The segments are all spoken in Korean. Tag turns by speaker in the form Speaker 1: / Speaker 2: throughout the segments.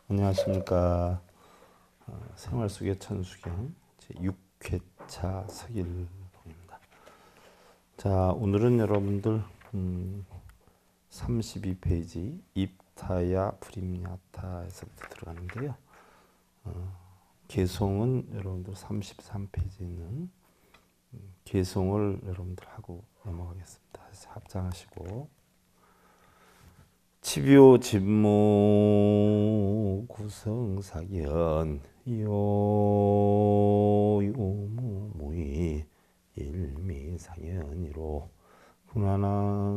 Speaker 1: 안녕하십니까. 생활 속의 천수경 제6회차 서길봉입니다. 자, 오늘은 여러분들 32페이지 입타야 프림야타에서부터 들어가는데요. 개송은 여러분들 33페이지에 있는 개송을 여러분들 하고 넘어가겠습니다. 합장하시고 치비오 집무 구성사견 요무무이 일미상연이로 군하나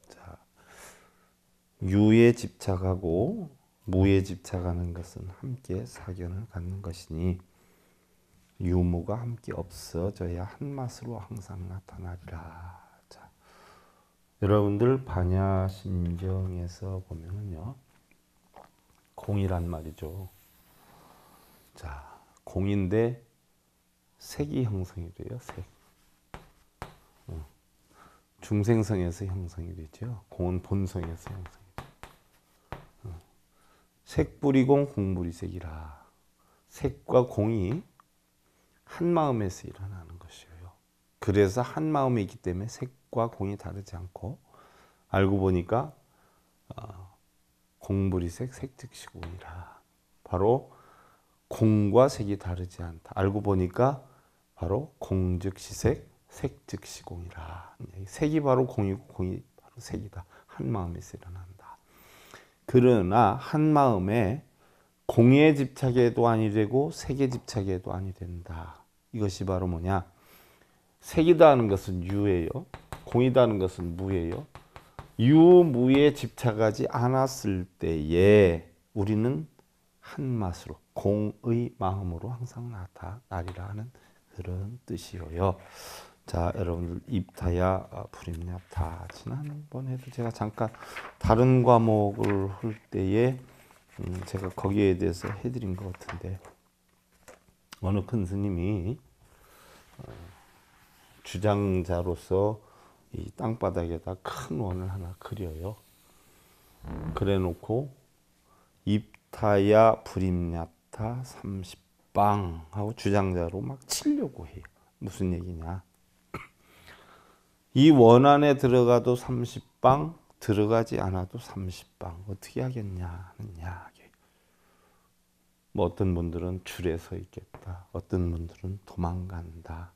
Speaker 1: 자, 유에 집착하고 무에 집착하는 것은 함께 사견을 갖는 것이니 유무가 함께 없어져야 한 맛으로 항상 나타나리라. 자, 여러분들 반야심경에서 보면은요, 공이란 말이죠. 자, 공인데 색이 형성이 돼요. 색. 중생성에서 형성이 되죠. 공은 본성에서 형성이 돼요. 색불이공 공불이색이라. 색과 공이 한 마음에서 일어나는 것이에요. 그래서 한 마음에 있기 때문에 색과 공이 다르지 않고, 알고 보니까 공불이색 색즉시공이라. 바로 공과 색이 다르지 않다. 알고 보니까 바로 공즉시색 색즉시공이라. 색이 바로 공이고 공이 바로 색이다. 한 마음에서 일어난다. 그러나 한 마음에 공에 집착해도 아니 되고 색에 집착해도 아니 된다. 이것이 바로 뭐냐? 색이다 하는 것은 유예요. 공이다 하는 것은 무예요. 유무에 집착하지 않았을 때에 우리는 한 맛으로 공의 마음으로 항상 나타나리라 하는 그런 뜻이에요. 자, 여러분들 입타야 불입냐타 지난번에도 제가 잠깐 다른 과목을 할 때에 제가 거기에 대해서 해드린 것 같은데, 어느 큰 스님이 주장자로서 이 땅바닥에다 큰 원을 하나 그려요. 그래 놓고 입타야 불입냐타 30방 하고 주장자로 막 치려고 해요. 무슨 얘기냐? 이 원 안에 들어가도 30방, 들어가지 않아도 30방. 어떻게 하겠냐 하는 이야기. 뭐 어떤 분들은 줄에 서 있겠다. 어떤 분들은 도망간다.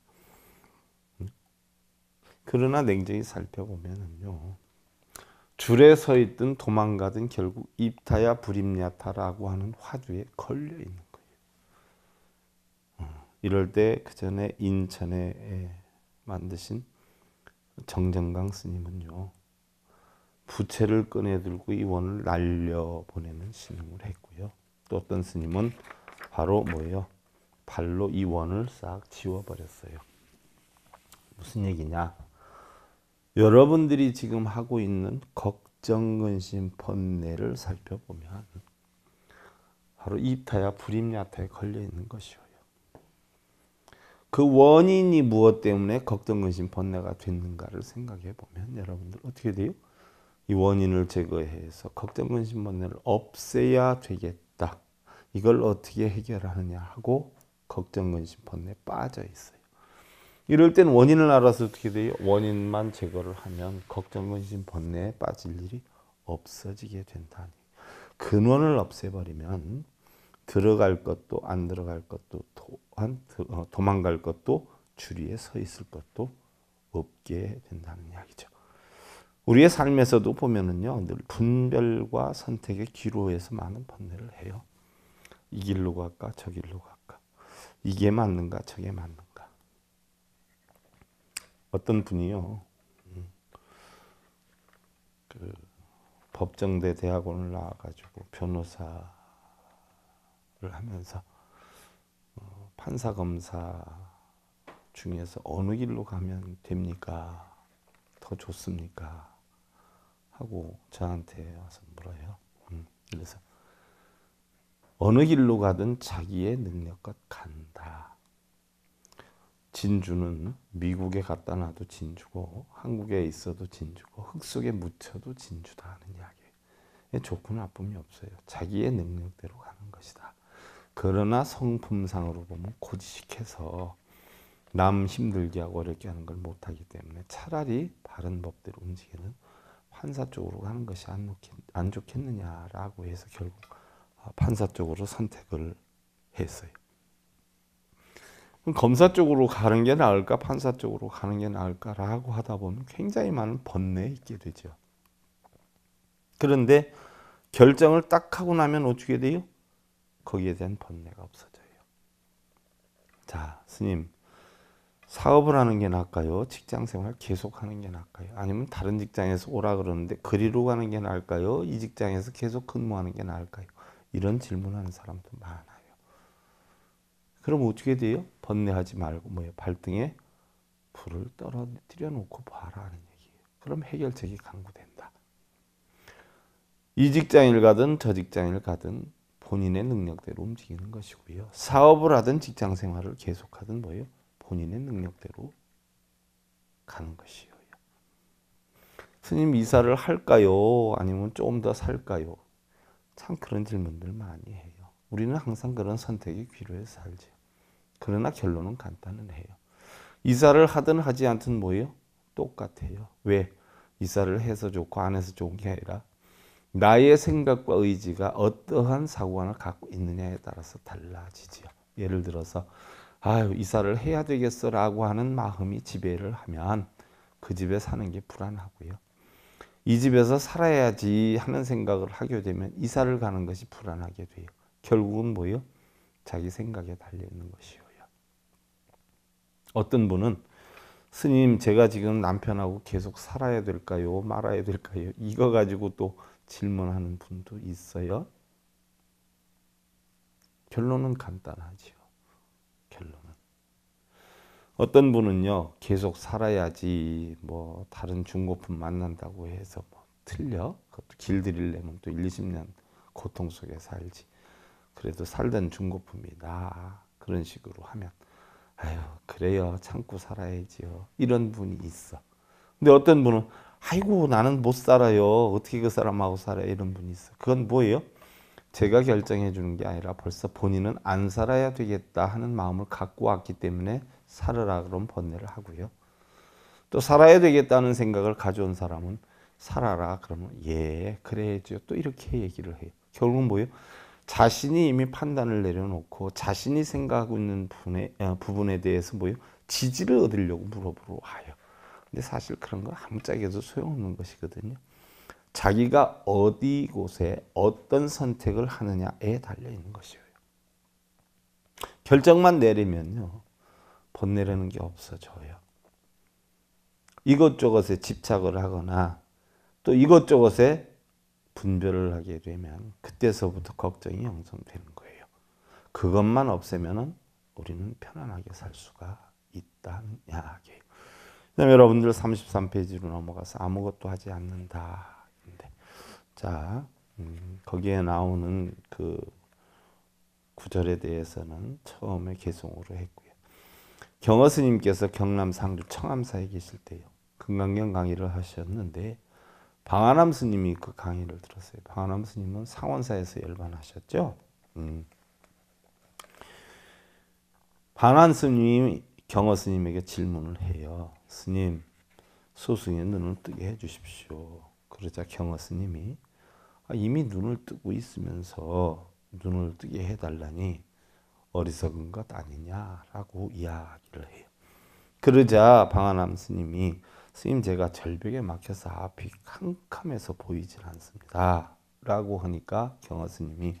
Speaker 1: 그러나 냉정히 살펴보면은요, 줄에 서 있든 도망가든 결국 입타야 불입냐타라고 하는 화두에 걸려 있는 거예요. 이럴 때 그 전에 인천에 만드신 정정강 스님은요, 부채를 꺼내 들고 이 원을 날려 보내는 신음을 했고요. 또 어떤 스님은 바로 뭐예요? 발로 이 원을 싹 지워버렸어요. 무슨 얘기냐? 여러분들이 지금 하고 있는 걱정, 근심, 번뇌를 살펴보면 바로 입타야 불입냐타에 걸려 있는 것이에요. 그 원인이 무엇 때문에 걱정, 근심, 번뇌가 됐는가를 생각해 보면 여러분들 어떻게 돼요? 이 원인을 제거해서 걱정, 근심, 번뇌를 없애야 되겠다. 이걸 어떻게 해결하느냐 하고 걱정, 근심, 번뇌에 빠져 있어요. 이럴 땐 원인을 알아서 어떻게 돼요? 원인만 제거를 하면 걱정, 근심, 번뇌에 빠질 일이 없어지게 된다니. 근원을 없애버리면 들어갈 것도 안 들어갈 것도 또한 도망갈 것도 줄 위에 서 있을 것도 없게 된다는 이야기죠. 우리의 삶에서도 보면은요, 늘 분별과 선택의 기로에서 많은 번뇌를 해요. 이 길로 갈까 저 길로 갈까, 이게 맞는가 저게 맞는가. 어떤 분이요, 그 법정대 대학원을 나와가지고 변호사를 하면서 판사 검사 중에서 어느 길로 가면 됩니까? 더 좋습니까? 하고 저한테 와서 물어요. 그래서 어느 길로 가든 자기의 능력껏 간다. 진주는 미국에 갖다 놔도 진주고 한국에 있어도 진주고 흙 속에 묻혀도 진주다 하는 이야기예요. 좋고 나쁨이 없어요. 자기의 능력대로 가는 것이다. 그러나 성품상으로 보면 고지식해서 남 힘들게 하고 어렵게 하는 걸 못하기 때문에 차라리 바른 법대로 움직이는 판사 쪽으로 가는 것이 안 좋겠느냐라고 해서 결국 판사 쪽으로 선택을 했어요. 검사 쪽으로 가는 게 나을까 판사 쪽으로 가는 게 나을까라고 하다 보면 굉장히 많은 번뇌에 있게 되죠. 그런데 결정을 딱 하고 나면 어떻게 돼요? 거기에 대한 번뇌가 없어져요. 자, 스님, 사업을 하는 게 나을까요? 직장생활 계속하는 게 나을까요? 아니면 다른 직장에서 오라 그러는데 그리로 가는 게 나을까요? 이 직장에서 계속 근무하는 게 나을까요? 이런 질문하는 사람도 많아요. 그럼 어떻게 돼요? 번뇌하지 말고 발등에 불을 떨어뜨려 놓고 봐라는 얘기예요. 그럼 해결책이 강구된다. 이 직장을 가든 저 직장을 가든 본인의 능력대로 움직이는 것이고요. 사업을 하든 직장 생활을 계속하든 본인의 능력대로 가는 것이에요. 스님, 이사를 할까요? 아니면 조금 더 살까요? 참 그런 질문들 많이 해요. 우리는 항상 그런 선택이 필요해서 살죠. 그러나 결론은 간단해요. 이사를 하든 하지 않든 똑같아요. 왜? 이사를 해서 좋고 안 해서 좋은 게 아니라 나의 생각과 의지가 어떠한 사고관을 갖고 있느냐에 따라서 달라지지요. 예를 들어서 이사를 해야 되겠어라고 하는 마음이 지배를 하면 그 집에 사는 게 불안하고요. 이 집에서 살아야지 하는 생각을 하게 되면 이사를 가는 것이 불안하게 돼요. 결국은 자기 생각에 달려있는 것이에요. 어떤 분은 스님, 제가 지금 남편하고 계속 살아야 될까요? 말아야 될까요? 이거 가지고 또 질문하는 분도 있어요. 결론은 간단하죠. 결론은. 어떤 분은요, 계속 살아야지 다른 중고품 만난다고 해서 틀려? 그것도 길들이려면 또 1, 20년 고통 속에 살지. 그래도 살던 중고품이다. 그런 식으로 하면 그래요. 참고 살아야지요. 이런 분이 있어. 근데 어떤 분은 나는 못 살아요. 어떻게 그 사람하고 살아요? 이런 분이 있어. 그건 뭐예요? 제가 결정해 주는 게 아니라 벌써 본인은 안 살아야 되겠다 하는 마음을 갖고 왔기 때문에 살으라 그러면 번뇌를 하고요. 또 살아야 되겠다는 생각을 가져온 사람은 살아라 그러면 그래야죠. 또 이렇게 얘기를 해요. 결국은 자신이 이미 판단을 내려놓고 자신이 생각하고 있는 부분에 대해서 지지를 얻으려고 물어보러 와요. 근데 사실 그런 건 아무짝에도 소용없는 것이거든요. 자기가 어디 곳에 어떤 선택을 하느냐에 달려있는 것이에요. 결정만 내리면요. 번뇌라는 게 없어져요. 이것저것에 집착을 하거나 또 이것저것에 분별을 하게 되면 그때서부터 걱정이 형성되는 거예요. 그것만 없애면 우리는 편안하게 살 수가 있다는 이야기예요. 그다음에 여러분들 33페이지로 넘어가서 아무것도 하지 않는다. 자, 거기에 나오는 그 구절에 대해서는 처음에 개송으로 했고요. 경허 스님께서 경남 상주 청암사에 계실 때요. 금강경 강의를 하셨는데 방아남 스님이 그 강의를 들었어요. 방아남 스님은 상원사에서 열반하셨죠. 방안 스님이 경허 스님에게 질문을 해요. 스님, 소승의 눈을 뜨게 해주십시오. 그러자 경허 스님이 이미 눈을 뜨고 있으면서 눈을 뜨게 해달라니 어리석은 것 아니냐라고 이야기를 해요. 그러자 방아남 스님이 스님, 제가 절벽에 막혀서 앞이 캄캄해서 보이질 않습니다 라고 하니까 경허 스님이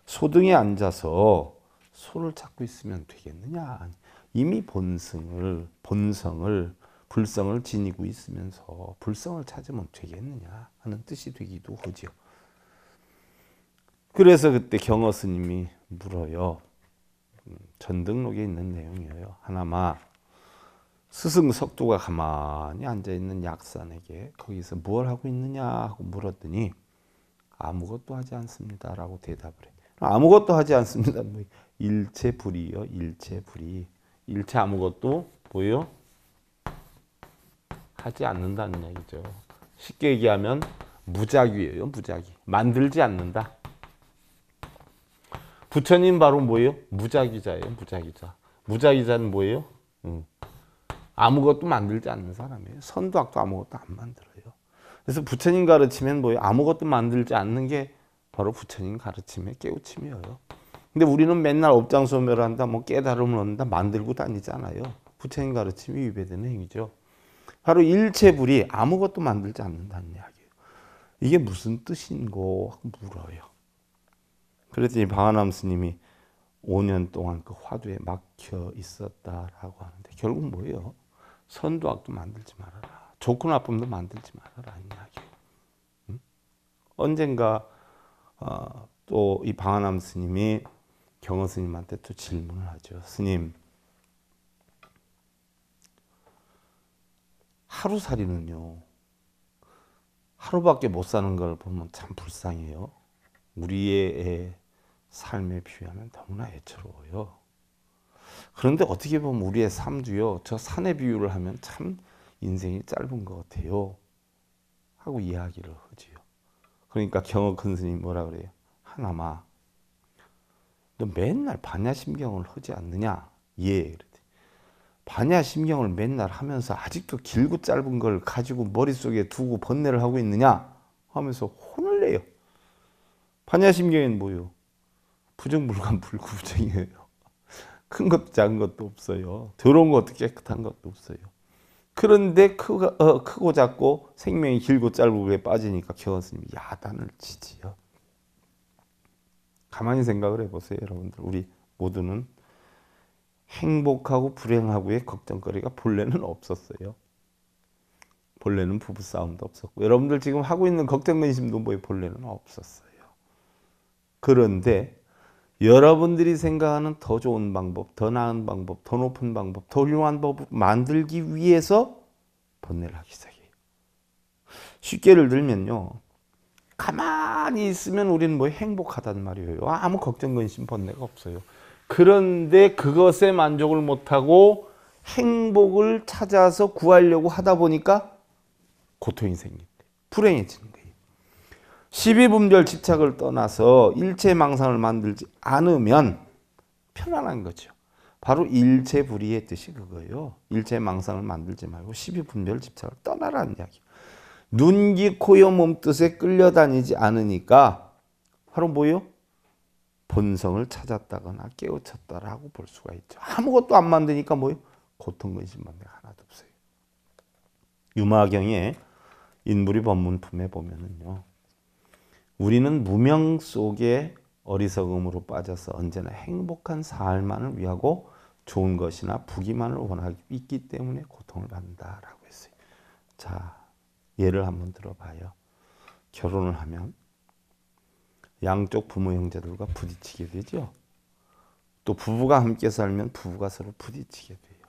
Speaker 1: 소등에 앉아서 소를 찾고 있으면 되겠느냐. 이미 본성을 불성을 지니고 있으면서 불성을 찾으면 되겠느냐 하는 뜻이 되기도 하죠. 그래서 그때 경허 스님이 물어요. 전등록에 있는 내용이에요. 하나마 스승 석두가 가만히 앉아있는 약산에게 거기서 뭘 하고 있느냐 하고 물었더니 아무것도 하지 않습니다 라고 대답을 해. 아무것도 하지 않습니다. 일체불이요. 일체불이. 일체 아무것도 뭐요? 하지 않는다는 얘기죠. 쉽게 얘기하면 무작위예요. 무작위. 만들지 않는다. 부처님 바로 뭐예요? 무작위자예요. 무작위자. 무작위자는 뭐예요? 아무것도 만들지 않는 사람이에요. 선도 악도 아무것도 안 만들어요. 그래서 부처님 가르치면 뭐예요? 아무것도 만들지 않는 게 바로 부처님 가르침의 깨우침이에요. 근데 우리는 맨날 업장소멸한다, 뭐 깨달음을 얻는다, 만들고 다니잖아요. 부처님 가르침이 위배되는 행위죠. 바로 일체불이 아무것도 만들지 않는다는 이야기예요. 이게 무슨 뜻인고 물어요. 그랬더니 방아남 스님이 5년 동안 그 화두에 막혀 있었다라고 하는데 결국 뭐예요? 선도 악도 만들지 말아라. 좋고 나쁨도 만들지 말아라 이 이야기예요. 언젠가 또 이 방아남 스님이 경허 스님한테 또 질문을 하죠. 스님, 하루살이는요, 하루밖에 못 사는 걸 보면 참 불쌍해요. 우리의 삶에 비유하면 너무나 애처로워요. 그런데 어떻게 보면 우리의 삶도요, 저 산에 비유를 하면 참 인생이 짧은 것 같아요. 하고 이야기를 하지요. 그러니까 경허 큰 스님이 뭐라 그래요? 하나마, 너 맨날 반야심경을 하지 않느냐? 예. 반야심경을 맨날 하면서 아직도 길고 짧은 걸 가지고 머릿속에 두고 번뇌를 하고 있느냐? 하면서 혼을 내요. 반야심경은 뭐예요? 부정불감 불구부정이에요. 큰 것도 작은 것도 없어요. 더러운 것도 깨끗한 것도 없어요. 그런데 크고 작고 생명이 길고 짧고에 빠지니까 경허스님이 야단을 치지요. 가만히 생각을 해보세요. 여러분들, 우리 모두는 행복하고 불행하고의 걱정거리가 본래는 없었어요. 본래는 부부싸움도 없었고 여러분들 지금 하고 있는 걱정 근심도 뭐에 본래는 없었어요. 그런데 여러분들이 생각하는 더 좋은 방법, 더 나은 방법, 더 높은 방법, 더 훌륭한 방법을 만들기 위해서 번뇌를 하기 시작해요. 쉽게 예를 들면요, 가만히 있으면 우리는 뭐 행복하단 말이에요. 아무 걱정 근심 번뇌가 없어요. 그런데 그것에 만족을 못하고 행복을 찾아서 구하려고 하다 보니까 고통이 생긴대. 불행해지는 거예요. 십이분별 집착을 떠나서 일체망상을 만들지 않으면 편안한 거죠. 바로 일체불이의 뜻이 그거예요. 일체망상을 만들지 말고 십이분별 집착을 떠나라는 이야기예요. 눈, 귀, 코, 여, 몸뜻에 끌려다니지 않으니까 바로 뭐예요? 본성을 찾았다거나 깨우쳤다라고 볼 수가 있죠. 아무것도 안 만드니까 뭐예요? 고통, 근심, 번뇌가 하나도 없어요. 유마경의 인부리 법문품에 보면은요, 우리는 무명 속에 어리석음으로 빠져서 언제나 행복한 삶만을 위하고 좋은 것이나 부귀만을 원하기 있기 때문에 고통을 받는다라고 했어요. 자, 예를 한번 들어봐요. 결혼을 하면 양쪽 부모 형제들과 부딪히게 되죠. 또 부부가 함께 살면 부부가 서로 부딪히게 돼요.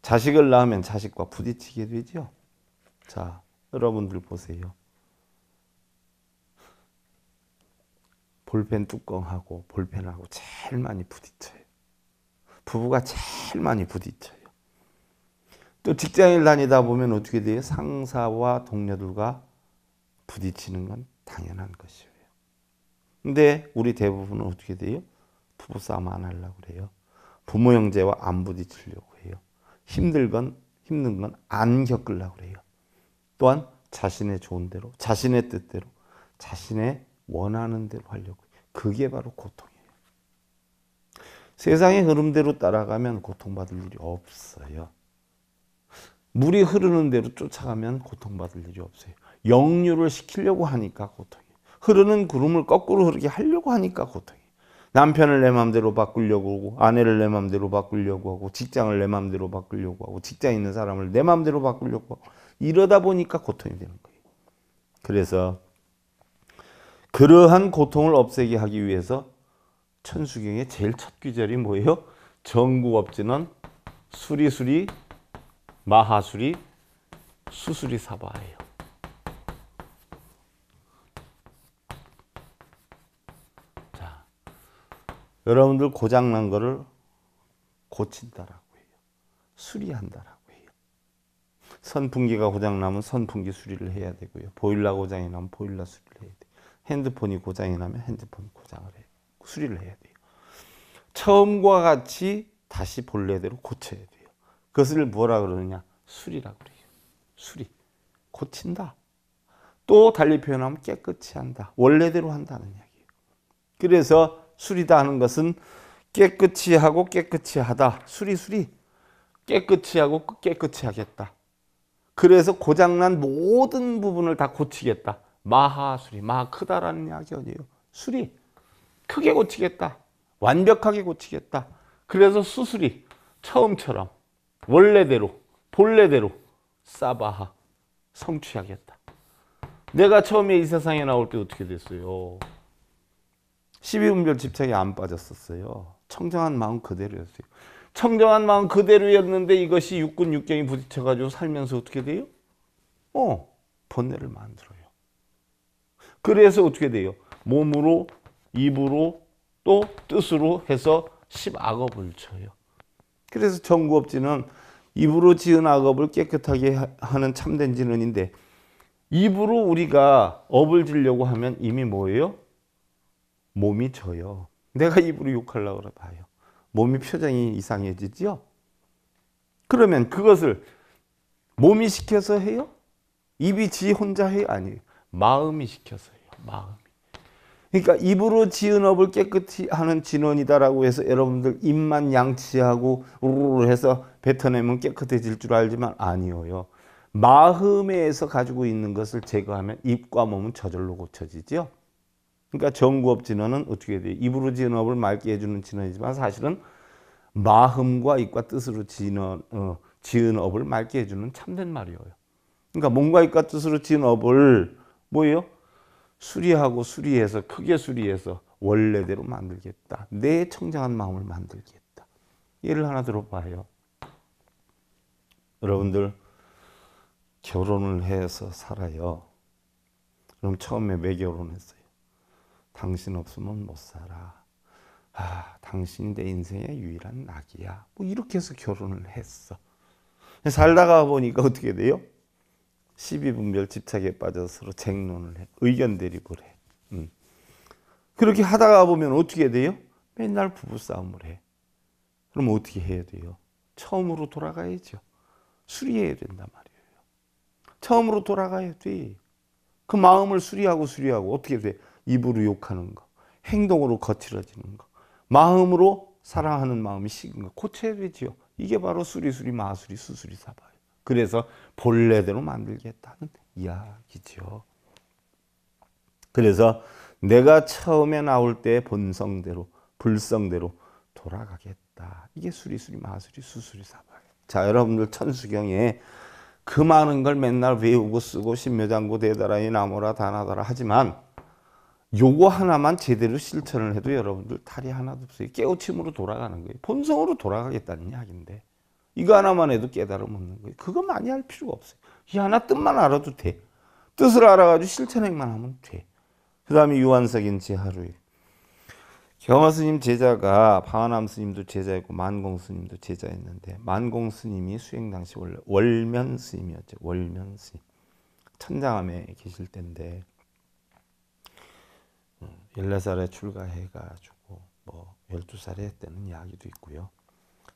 Speaker 1: 자식을 낳으면 자식과 부딪히게 되죠. 자, 여러분들 보세요. 볼펜 뚜껑하고 볼펜하고 제일 많이 부딪혀요. 부부가 제일 많이 부딪혀요. 또 직장을 다니다 보면 어떻게 돼요? 상사와 동료들과 부딪히는 건 당연한 것이에요. 근데 우리 대부분은 어떻게 돼요? 부부싸움 안 하려고 그래요. 부모 형제와 안 부딪히려고 해요. 힘든 건 안 겪으려고 그래요. 또한 자신의 좋은 대로, 자신의 뜻대로, 자신의 원하는 대로 하려고 해요. 그게 바로 고통이에요. 세상의 흐름대로 따라가면 고통받을 일이 없어요. 물이 흐르는 대로 쫓아가면 고통받을 일이 없어요. 역류를 시키려고 하니까 고통이에요. 흐르는 구름을 거꾸로 흐르게 하려고 하니까 고통이에요. 남편을 내 마음대로 바꾸려고 하고, 아내를 내 마음대로 바꾸려고 하고, 직장을 내 마음대로 바꾸려고 하고, 직장에 있는 사람을 내 마음대로 바꾸려고 하고, 이러다 보니까 고통이 되는 거예요. 그래서 그러한 고통을 없애게 하기 위해서 천수경의 제일 첫 귀절이 뭐예요? 정구업지는 수리수리 마하수리 수수리 사바예요. 여러분들 고장난 거를 고친다라고 해요. 수리한다라고 해요. 선풍기가 고장나면 선풍기 수리를 해야 되고요. 보일러 고장이 나면 보일러 수리를 해야 돼요. 핸드폰이 고장이 나면 핸드폰 수리를 해야 돼요. 처음과 같이 다시 본래대로 고쳐야 돼요. 그것을 뭐라 그러느냐? 수리라고 그래요. 수리. 고친다. 또 달리 표현하면 깨끗이 한다. 원래대로 한다는 이야기예요. 그래서 수리다 하는 것은 깨끗이 하고 깨끗이 하다. 수리. 깨끗이 하고 깨끗이 하겠다. 그래서 고장난 모든 부분을 다 고치겠다. 마하수리. 마하 크다라는 이야기 아니에요. 수리. 크게 고치겠다. 완벽하게 고치겠다. 그래서 수수리. 처음처럼 원래대로 본래대로 사바하 성취하겠다. 내가 처음에 이 세상에 나올 때 어떻게 됐어요? 12분별 집착에 안 빠졌었어요. 청정한 마음 그대로였어요. 청정한 마음 그대로였는데 이것이 육군 육경이 부딪혀가지고 살면서 어떻게 돼요? 번뇌를 만들어요. 그래서 어떻게 돼요? 몸으로, 입으로, 또 뜻으로 해서 10악업을 쳐요. 그래서 정구업진은 입으로 지은 악업을 깨끗하게 하는 참된 진언인데, 입으로 우리가 업을 지려고 하면 이미 뭐예요? 몸이 져요. 내가 입으로 욕하려고 그래 봐요. 몸이 표정이 이상해지죠? 그러면 그것을 몸이 시켜서 해요? 입이 지 혼자 해요? 아니에요. 마음이 시켜서 해요. 마음이. 그러니까 입으로 지은 업을 깨끗이 하는 진언이다라고 해서 여러분들 입만 양치하고 우르르 해서 뱉어내면 깨끗해질 줄 알지만 아니에요. 마음에서 가지고 있는 것을 제거하면 입과 몸은 저절로 고쳐지죠. 그러니까 정구업 진언은 어떻게 돼요? 입으로 지은 업을 맑게 해주는 진언이지만 사실은 마음과 입과 뜻으로 지은 업을 맑게 해주는 참된 말이에요. 그러니까 몸과 입과 뜻으로 지은 업을 뭐예요? 수리하고 수리해서 크게 수리해서 원래대로 만들겠다. 내 청정한 마음을 만들겠다. 예를 하나 들어봐요. 여러분들 결혼을 해서 살아요. 그럼 처음에 왜 결혼했어요? 당신 없으면 못 살아. 당신이 내 인생의 유일한 낙이야. 뭐 이렇게 해서 결혼을 했어. 살다가 보니까 어떻게 돼요? 12분별 집착에 빠져서 서로 쟁론을 해. 의견 대립을 해. 그렇게 하다가 보면 어떻게 돼요? 맨날 부부싸움을 해. 그럼 어떻게 해야 돼요? 처음으로 돌아가야죠. 수리해야 된단 말이에요. 처음으로 돌아가야 돼. 그 마음을 수리하고 어떻게 돼? 입으로 욕하는 거, 행동으로 거칠어지는 거, 마음으로 사랑하는 마음이 식은 거 고쳐야 되지요. 이게 바로 수리, 마수리, 수수리, 사바예요. 그래서 본래대로 만들겠다는 이야기죠. 그래서 내가 처음에 나올 때 본성대로, 불성대로 돌아가겠다. 이게 수리, 마수리, 수수리, 사바예요. 자, 여러분들 천수경에 그 많은 걸 맨날 외우고 쓰고 신묘장구 대다라니 나무라 다나다라 하지만 요거 하나만 제대로 실천을 해도 여러분들 탈이 하나도 없어요. 깨우침으로 돌아가는 거예요. 본성으로 돌아가겠다는 이야기인데 이거 하나만 해도 깨달음 없는 거예요. 그거 많이 할 필요가 없어요. 이 하나 뜻만 알아도 돼. 뜻을 알아가지고 실천행만 하면 돼. 그 다음에 유한석인 제하루일. 경화 스님 제자가 방한암 스님도 제자였고 만공 스님도 제자였는데 만공 스님이 수행 당시 원래 월면 스님이었죠. 월면 스님. 천장암에 계실 때인데 14살에 출가해가지고 뭐 12살에 했다는 이야기도 있고요.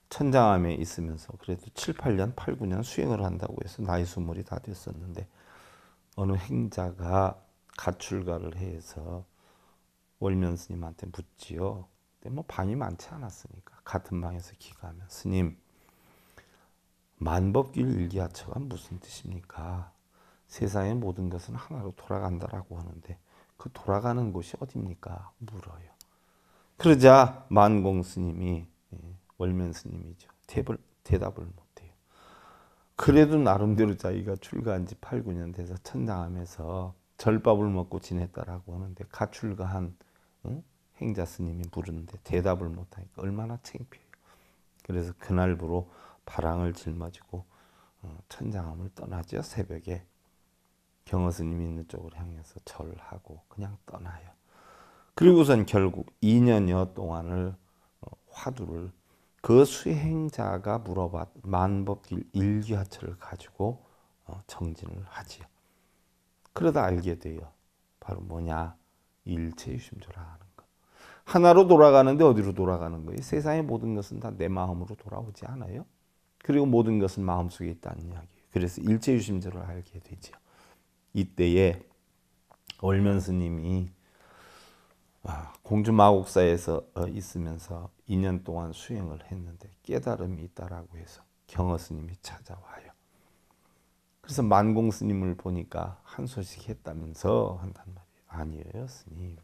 Speaker 1: 천장암에 있으면서 그래도 7, 8년, 8, 9년 수행을 한다고 해서 나이 수물이 다 됐었는데 어느 행자가 가출가를 해서 월면 스님한테 묻지요. 근데 뭐 방이 많지 않았으니까 같은 방에서 기가하면 스님 만법길 일기하처가 무슨 뜻입니까? 세상의 모든 것은 하나로 돌아간다라고 하는데 그 돌아가는 곳이 어디입니까? 물어요. 그러자 만공 스님이 월면 스님이죠. 대답을 못해요. 그래도 나름대로 자기가 출가한 지 8, 9년 돼서 천당하면서 절밥을 먹고 지냈다라고 하는데 가출가한 행자 스님이 부르는데 대답을 못하니까 얼마나 창피해요. 그래서 그날부로 바랑을 짊어지고 천장암을 떠나죠. 새벽에 경허 스님이 있는 쪽으로 향해서 절하고 그냥 떠나요. 그리고선 결국 2년여 동안을 화두를 그 수행자가 물어봤 만법길 일기하처를 가지고 정진을 하지요. 그러다 알게 돼요. 바로 뭐냐? 일체유심조라는 거. 하나로 돌아가는데 어디로 돌아가는 거예요? 세상의 모든 것은 다 내 마음으로 돌아오지 않아요? 그리고 모든 것은 마음속에 있다는 이야기예요. 그래서 일체유심조를 알게 되죠. 이때에 월면 스님이 공주마곡사에서 있으면서 2년 동안 수행을 했는데 깨달음이 있다라고 해서 경허 스님이 찾아와요. 그래서 만공 스님을 보니까 한 소식 했다면서 한단 말이에요. 아니에요 스님.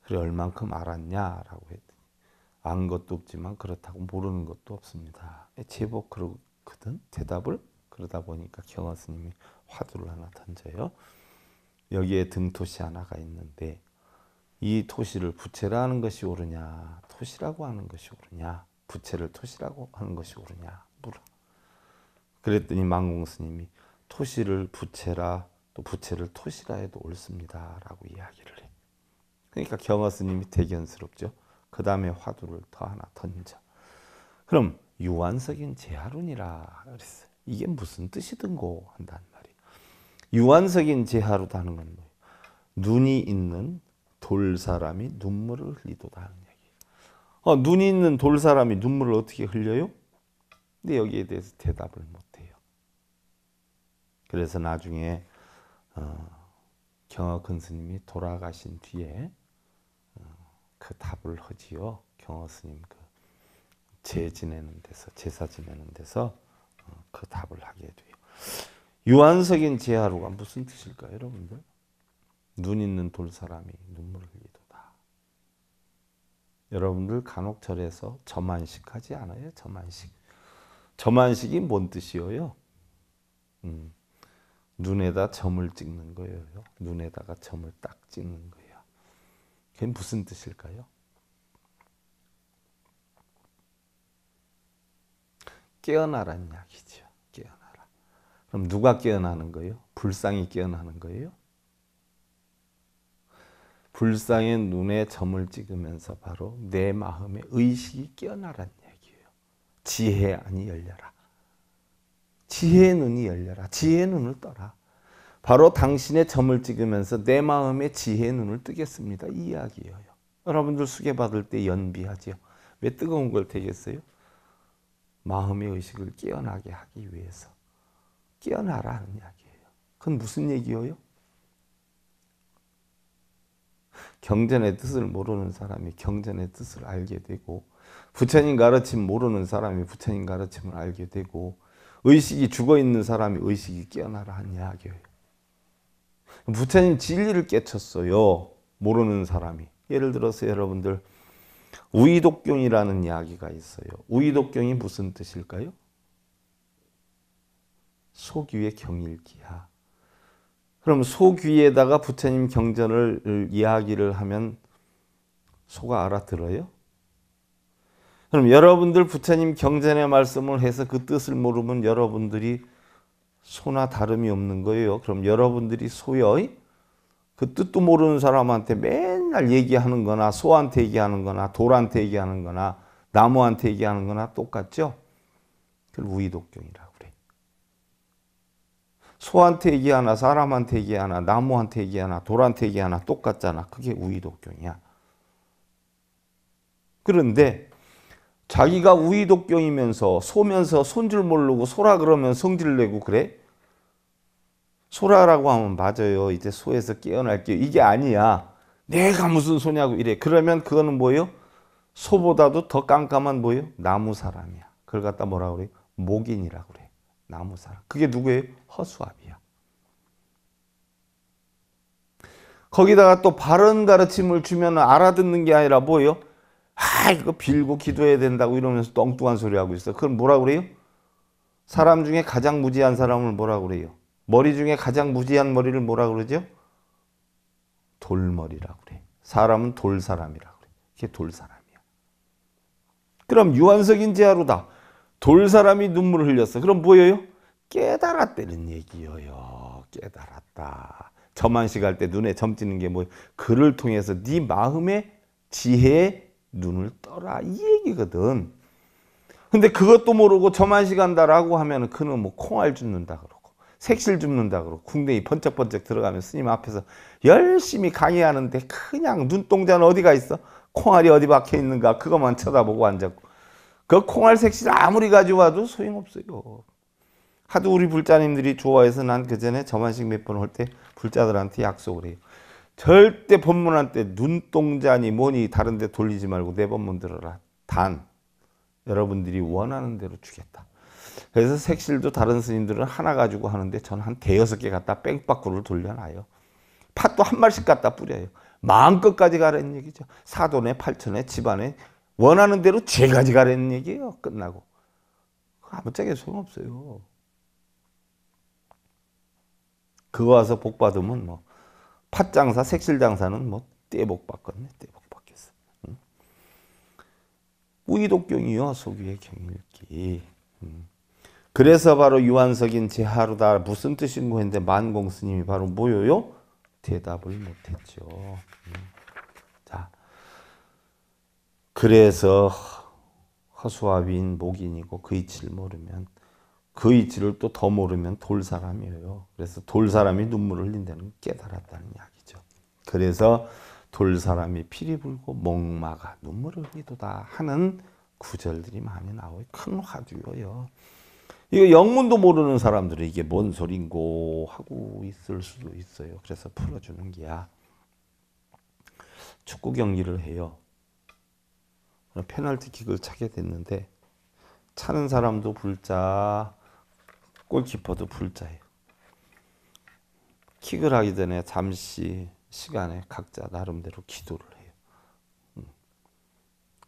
Speaker 1: 그래 얼만큼 알았냐라고 했더니 안 것도 없지만 그렇다고 모르는 것도 없습니다. 제법 그렇거든 대답을. 그러다 보니까 경허 스님이 화두를 하나 던져요. 여기에 등토시 하나가 있는데 이 토시를 부채라 하는 것이 옳으냐 토시라고 하는 것이 옳으냐 부채를 토시라고 하는 것이 옳으냐 물어. 그랬더니 만공 스님이 토시를 부채라 또 부채를 토시라 해도 옳습니다 라고 이야기를 해. 그러니까 경허 스님이 대견스럽죠. 그 다음에 화두를 더 하나 던져. 그럼 유한석인 제하룬이라 그랬어요. 이게 무슨 뜻이든고 한단 말이에요. 유한석인 제하루다는 건 뭐예요? 눈이 있는 돌 사람이 눈물을 흘리도다 하는 얘기예요. 눈이 있는 돌 사람이 눈물을 어떻게 흘려요? 근데 여기에 대해서 대답을 못해요. 그래서 나중에 경허 큰 스님이 돌아가신 뒤에 그 답을 하지요. 경허 스님 그 제사 지내는 데서 그 답을 하게 돼요. 유한석인 제하루가 무슨 뜻일까요, 여러분들? 눈 있는 돌 사람이 눈물을 흘리도다. 여러분들 간혹 절에서 점안식 하지 않아요? 점안식. 점안식이 뭔 뜻이에요? 눈에다 점을 찍는 거예요. 눈에다가 점을 딱 찍는 거예요. 그게 무슨 뜻일까요? 깨어나라는 이야기죠. 깨어나라. 그럼 누가 깨어나는 거예요? 불상이 깨어나는 거예요? 불상의 눈에 점을 찍으면서 바로 내 마음의 의식이 깨어나라는 얘기예요. 지혜의 안이 열려라. 지혜의 눈이 열려라. 지혜의 눈을 떠라. 바로 당신의 점을 찍으면서 내 마음의 지혜의 눈을 뜨겠습니다. 이 이야기예요. 여러분들 수계받을 때 연비하지요. 왜 뜨거운 걸 되겠어요? 마음의 의식을 깨어나게 하기 위해서. 깨어나라 하는 이야기예요. 그건 무슨 얘기예요? 경전의 뜻을 모르는 사람이 경전의 뜻을 알게 되고 부처님 가르침 모르는 사람이 부처님 가르침을 알게 되고 의식이 죽어있는 사람이 의식이 깨어나라 하는 이야기예요. 부처님 진리를 깨쳤어요. 모르는 사람이. 예를 들어서 여러분들 우이독경이라는 이야기가 있어요. 우이독경이 무슨 뜻일까요? 소귀의 경일기야. 그럼 소귀에다가 부처님 경전을 이야기를 하면 소가 알아들어요? 그럼 여러분들 부처님 경전의 말씀을 해서 그 뜻을 모르면 여러분들이 소나 다름이 없는 거예요. 그럼 여러분들이 소의 그 뜻도 모르는 사람한테 맨날 얘기하는 거나 소한테 얘기하는 거나 돌한테 얘기하는 거나 나무한테 얘기하는 거나 똑같죠? 그걸 우이독경이라고 그래. 소한테 얘기하나 사람한테 얘기하나 나무한테 얘기하나 돌한테 얘기하나 똑같잖아. 그게 우이독경이야. 그런데 자기가 우이독경이면서 소면서 손 줄 모르고 소라 그러면 성질 내고 그래? 소라라고 하면 맞아요. 이제 소에서 깨어날게요. 이게 아니야. 내가 무슨 소냐고 이래. 그러면 그거는 뭐예요? 소보다도 더 깜깜한 뭐예요? 나무 사람이야. 그걸 갖다 뭐라고 그래요? 목인이라고 그래. 나무 사람. 그게 누구예요? 허수아비야. 거기다가 또 바른 가르침을 주면 알아듣는 게 아니라 뭐예요? 이거 빌고 기도해야 된다고 이러면서 엉뚱한 소리 하고 있어. 그건 뭐라고 그래요? 사람 중에 가장 무지한 사람을 뭐라고 그래요? 머리 중에 가장 무지한 머리를 뭐라고 그러죠? 돌머리라고 그래. 사람은 돌사람이라고 그래. 그게 돌사람이야. 그럼 유한석인 제하루다. 돌사람이 눈물을 흘렸어. 그럼 뭐예요? 깨달았다는 얘기예요. 깨달았다. 점안식 할 때 눈에 점 찍는 게 뭐예요? 그를 통해서 네 마음의 지혜의 눈을 떠라 이 얘기거든. 근데 그것도 모르고 저만시 간다라고 하면 그는 뭐 콩알 줍는다 그러고 색실 줍는다 그러고 궁뎅이 번쩍번쩍 들어가면 스님 앞에서 열심히 강의하는데 그냥 눈동자는 어디가 있어? 콩알이 어디 박혀 있는가 그것만 쳐다보고 앉았고 그 콩알 색실 아무리 가져와도 소용없어요. 하도 우리 불자님들이 좋아해서 난 그전에 저만식 몇 번 할 때 불자들한테 약속을 해요. 절대 법문할 때 눈동자니 뭐니 다른 데 돌리지 말고 내 법문 들어라. 단 여러분들이 원하는 대로 주겠다. 그래서 색실도 다른 스님들은 하나 가지고 하는데 저는 한 대여섯 개 갖다 뺑빠꾸를 돌려놔요. 팥도 한 말씩 갖다 뿌려요. 마음껏까지 가라는 얘기죠. 사돈에 팔천에 집안에 원하는 대로 죄가지 가라는 얘기예요. 끝나고. 아무짝에 소용없어요. 그거 와서 복 받으면 뭐 팥장사, 색실장사는 뭐 떼복 받겠네. 떼복 받겠어. 응? 우이독경이요. 소규의 경일기. 그래서 바로 유한석인 제하루다 무슨 뜻인고 했는데 만공 스님이 바로 뭐요요? 대답을 못했죠. 자, 그래서 허수와 윈 목인이고 그 이치를 모르면 그 이치를 또 더 모르면 돌사람이에요. 그래서 돌사람이 눈물을 흘린다는 깨달았다는 이야기죠. 그래서 돌사람이 피리 불고 목마가 눈물을 흘리도다 하는 구절들이 많이 나와요. 큰 화두요. 이거 영문도 모르는 사람들은 이게 뭔 소린고 하고 있을 수도 있어요. 그래서 풀어주는 게야. 축구 경기를 해요. 페널티킥을 차게 됐는데 차는 사람도 불자, 골키퍼도 불자예요. 킥을 하기 전에 잠시 시간에 각자 나름대로 기도를 해요.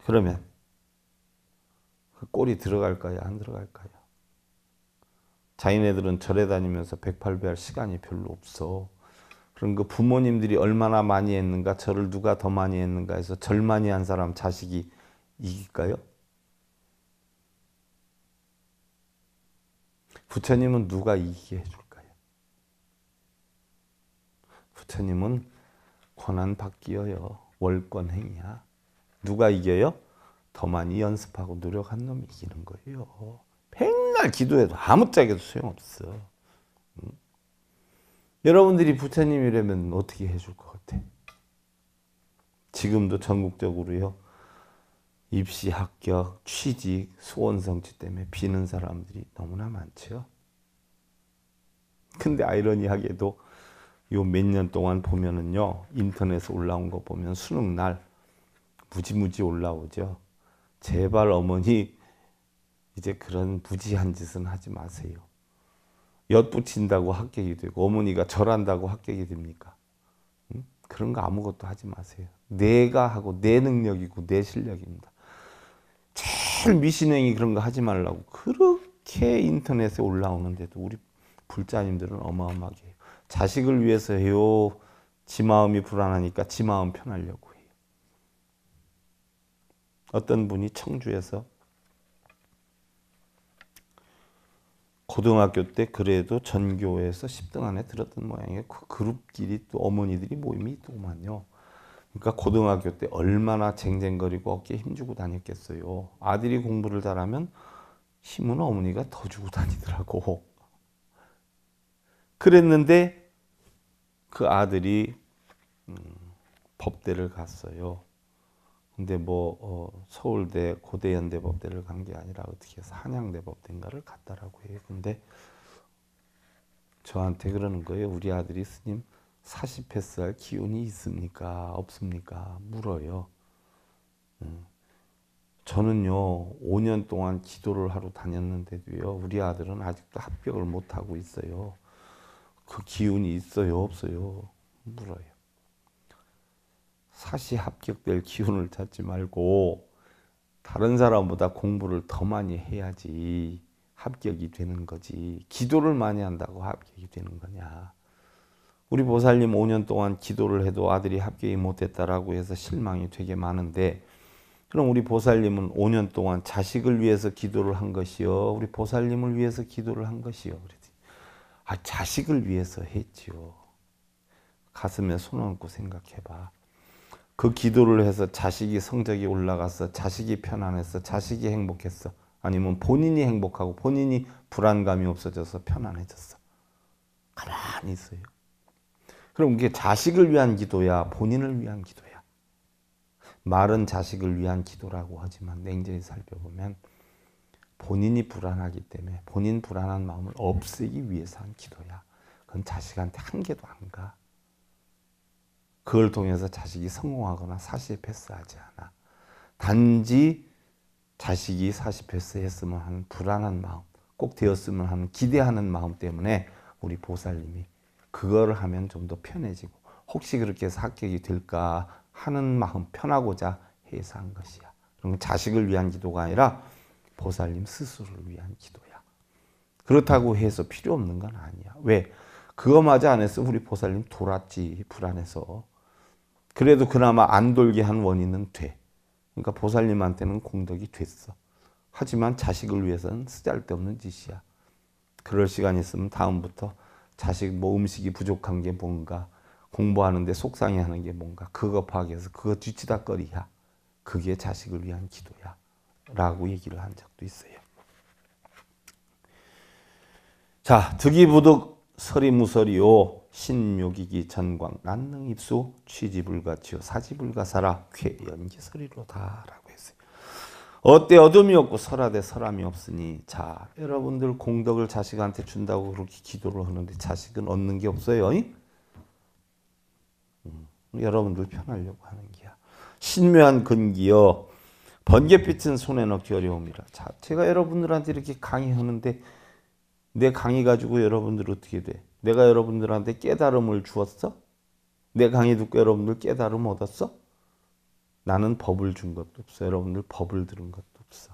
Speaker 1: 그러면 그 골이 들어갈까요? 안 들어갈까요? 자기네들은 절에 다니면서 108배할 시간이 별로 없어. 그럼 그 부모님들이 얼마나 많이 했는가, 절을 누가 더 많이 했는가 해서 절 많이 한 사람 자식이 이길까요? 부처님은 누가 이기게 해줄까요? 부처님은 권한 받기여요. 월권행이야. 누가 이겨요? 더 많이 연습하고 노력한 놈이 이기는 거예요. 맨날 기도해도 아무짝에도 소용없어. 여러분들이 부처님이라면 어떻게 해줄 것 같아? 지금도 전국적으로요. 입시, 합격, 취직, 소원 성취 때문에 비는 사람들이 너무나 많죠. 근데 아이러니하게도 요 몇 년 동안 보면은요. 인터넷에 올라온 거 보면 수능날 무지무지 올라오죠. 제발 어머니 이제 그런 무지한 짓은 하지 마세요. 엿붙인다고 합격이 되고 어머니가 절한다고 합격이 됩니까? 응? 그런 거 아무것도 하지 마세요. 내가 하고 내 능력이고 내 실력입니다. 제일 미신행이 그런 거 하지 말라고 그렇게 인터넷에 올라오는데도 우리 불자님들은 어마어마하게 해요. 자식을 위해서 해요. 지 마음이 불안하니까 지 마음 편하려고 해요. 어떤 분이 청주에서 고등학교 때 그래도 전교에서 10등 안에 들었던 모양이에요. 그 그룹끼리 또 어머니들이 모임이 있더구만요. 그러니까 고등학교 때 얼마나 쟁쟁거리고 어깨에 힘주고 다녔겠어요. 아들이 공부를 잘하면 힘은 어머니가 더 주고 다니더라고. 그랬는데 그 아들이 법대를 갔어요. 근데 뭐 서울대 고대현대법대를 간 게 아니라 어떻게 해서 한양대법대인가를 갔다라고 해요. 근데 저한테 그러는 거예요. 우리 아들이 스님 40패스할 기운이 있습니까? 없습니까? 물어요. 저는요 5년 동안 기도를 하러 다녔는데도요 우리 아들은 아직도 합격을 못하고 있어요. 그 기운이 있어요? 없어요? 물어요. 사시 합격될 기운을 찾지 말고 다른 사람보다 공부를 더 많이 해야지 합격이 되는 거지. 기도를 많이 한다고 합격이 되는 거냐. 우리 보살님 5년 동안 기도를 해도 아들이 합격이 못했다라고 해서 실망이 되게 많은데 그럼 우리 보살님은 5년 동안 자식을 위해서 기도를 한 것이요. 우리 보살님을 위해서 기도를 한 것이요. 그랬더니 자식을 위해서 했지요. 가슴에 손 얹고 생각해봐. 그 기도를 해서 자식이 성적이 올라갔어, 자식이 편안했어, 자식이 행복했어, 아니면 본인이 행복하고 본인이 불안감이 없어져서 편안해졌어. 가만히 있어요. 그럼 이게 자식을 위한 기도야, 본인을 위한 기도야? 말은 자식을 위한 기도라고 하지만 냉정히 살펴보면 본인이 불안하기 때문에 본인 불안한 마음을 없애기 위해서 한 기도야. 그건 자식한테 한 개도 안 가. 그걸 통해서 자식이 성공하거나 40 패스하지 않아. 단지 자식이 40 패스했으면 하는 불안한 마음, 꼭 되었으면 하는 기대하는 마음 때문에 우리 보살님이 그거를 하면 좀 더 편해지고 혹시 그렇게 해서 합격이 될까 하는 마음 편하고자 해서 한 것이야. 그럼 자식을 위한 기도가 아니라 보살님 스스로를 위한 기도야. 그렇다고 해서 필요 없는 건 아니야. 왜? 그거마저 안 했으면 우리 보살님 돌았지, 불안해서. 그래도 그나마 안 돌게 한 원인은 돼. 그러니까 보살님한테는 공덕이 됐어. 하지만 자식을 위해서는 쓰잘데없는 짓이야. 그럴 시간 있으면 다음부터 자식 뭐 음식이 부족한 게 뭔가, 공부하는데 속상해하는 게 뭔가, 그거 파악해서 그거 뒤치다거리야. 그게 자식을 위한 기도야. 라고 얘기를 한 적도 있어요. 자, 득이부득 서리무서리요 신묘기기 전광 난능입수 취지불가치요 사지불가사라 쾌연기설이로다 라고 했어요. 어때? 어둠이 없고 설하되 설함이 없으니. 자, 여러분들 공덕을 자식한테 준다고 그렇게 기도를 하는데 자식은 얻는 게 없어요. 여러분들 편하려고 하는 게야. 신묘한 근기여 번개빛은 손에 넣기 어려움이라. 자, 제가 여러분들한테 이렇게 강의하는데 내 강의 가지고 여러분들 어떻게 돼? 내가 여러분들한테 깨달음을 주었어? 내 강의 듣고 여러분들 깨달음 얻었어? 나는 법을 준 것도 없어. 여러분들 법을 들은 것도 없어.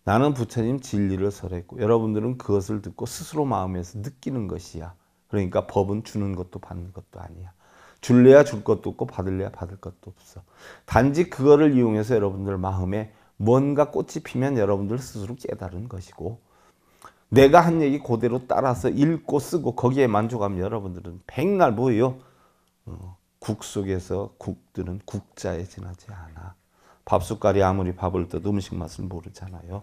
Speaker 1: 나는 부처님 진리를 설했고 여러분들은 그것을 듣고 스스로 마음에서 느끼는 것이야. 그러니까 법은 주는 것도 받는 것도 아니야. 줄래야 줄 것도 없고 받을래야 받을 것도 없어. 단지 그거를 이용해서 여러분들 마음에 뭔가 꽃이 피면 여러분들 스스로 깨달은 것이고 내가 한 얘기 그대로 따라서 읽고 쓰고 거기에 만족하면 여러분들은 백날 뭐예요? 국 속에서 국들은 국자에 지나지 않아. 밥숟갈이 아무리 밥을 떠도 음식 맛을 모르잖아요.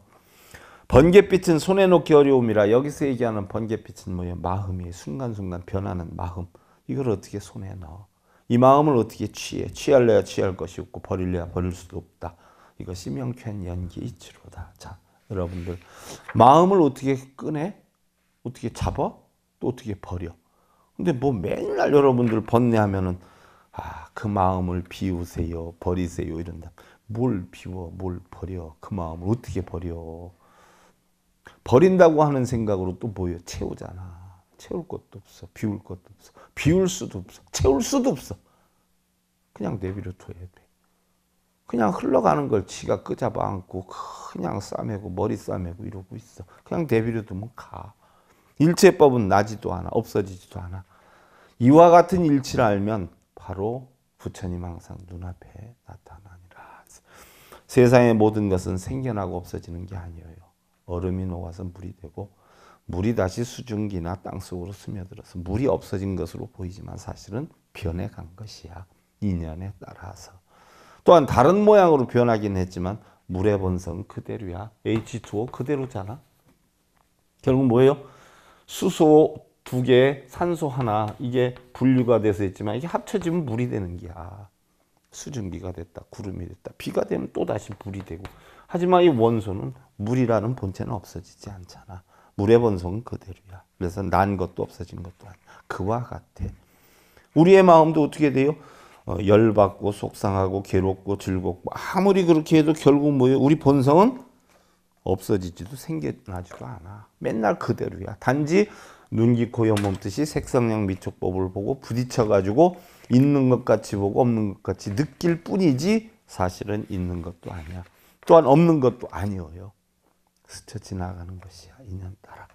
Speaker 1: 번갯빛은 손에 놓기 어려움이라. 여기서 얘기하는 번갯빛은 뭐예요? 마음이 순간순간 변하는 마음. 이걸 어떻게 손에 넣어? 이 마음을 어떻게 취해? 취할래야 취할 것이 없고 버릴래야 버릴 수도 없다. 이것이 명쾌한 연기 이치로다. 자, 여러분들 마음을 어떻게 꺼내? 어떻게 잡아? 또 어떻게 버려? 근데 뭐 맨날 여러분들 번뇌하면은 그 마음을 비우세요, 버리세요 이런다. 뭘 비워, 뭘 버려? 그 마음을 어떻게 버려? 버린다고 하는 생각으로 또 뭐예요? 채우잖아. 채울 것도 없어. 비울 것도 없어. 비울 수도 없어. 채울 수도 없어. 그냥 내버려 둬야 돼. 그냥 흘러가는 걸 지가 끄잡아 안고 그냥 싸매고 머리 싸매고 이러고 있어. 그냥 내버려 두면 가. 일체법은 나지도 않아. 없어지지도 않아. 이와 같은 일치를 알면 바로 부처님 항상 눈앞에 나타나니라. 세상의 모든 것은 생겨나고 없어지는 게 아니에요. 얼음이 녹아서 물이 되고 물이 다시 수증기나 땅속으로 스며들어서 물이 없어진 것으로 보이지만 사실은 변해간 것이야. 인연에 따라서. 또한 다른 모양으로 변하긴 했지만 물의 본성 그대로야. H2O 그대로잖아. 결국 뭐예요? 수소 2개, 산소 하나 이게 분류가 돼서 있지만 이게 합쳐지면 물이 되는 게야. 수증기가 됐다, 구름이 됐다, 비가 되면 또다시 물이 되고. 하지만 이 원소는 물이라는 본체는 없어지지 않잖아. 물의 본성은 그대로야. 그래서 난 것도 없어진 것도 아니야. 그와 같아. 우리의 마음도 어떻게 돼요? 열받고 속상하고 괴롭고 즐겁고 아무리 그렇게 해도 결국 뭐예요? 우리 본성은 없어지지도 생겨나지도 않아. 맨날 그대로야. 단지 눈, 귀, 코, 여 몸뜻이 색성량 미촉법을 보고 부딪혀가지고 있는 것 같이 보고 없는 것 같이 느낄 뿐이지 사실은 있는 것도 아니야. 또한 없는 것도 아니에요. 스쳐 지나가는 것이야. 인연 따라.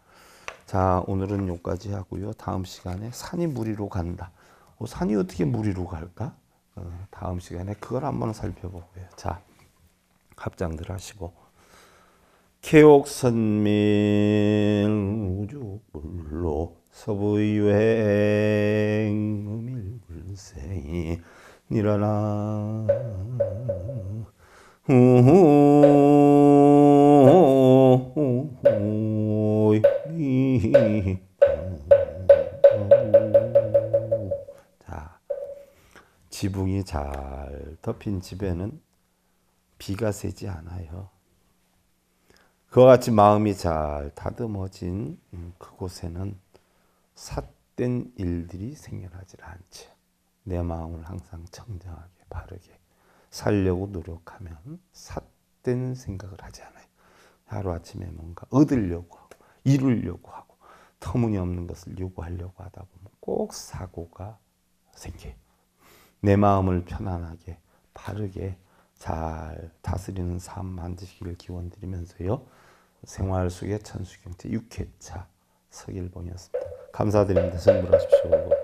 Speaker 1: 자, 오늘은 여기까지 하고요. 다음 시간에 산이 무리로 간다. 산이 어떻게 무리로 갈까? 다음 시간에 그걸 한번 살펴보고요. 자, 합장들 하시고. 개옥선밀 우주불로 서부유행 음일불생이 일어나. 자, 지붕이 잘 덮인 집에는 비가 새지 않아요. 그와 같이 마음이 잘 다듬어진 그곳에는 삿된 일들이 생겨나질 않죠. 내 마음을 항상 청정하게 바르게 살려고 노력하면 삿된 생각을 하지 않아요. 하루아침에 뭔가 얻으려고 하고 이루려고 하고 터무니없는 것을 요구하려고 하다 보면 꼭 사고가 생겨요. 내 마음을 편안하게 바르게 잘 다스리는 삶 만드시기를 기원드리면서요. 생활 속의 천수경제 6회차 서길봉이었습니다. 감사드립니다. 성불하십시오.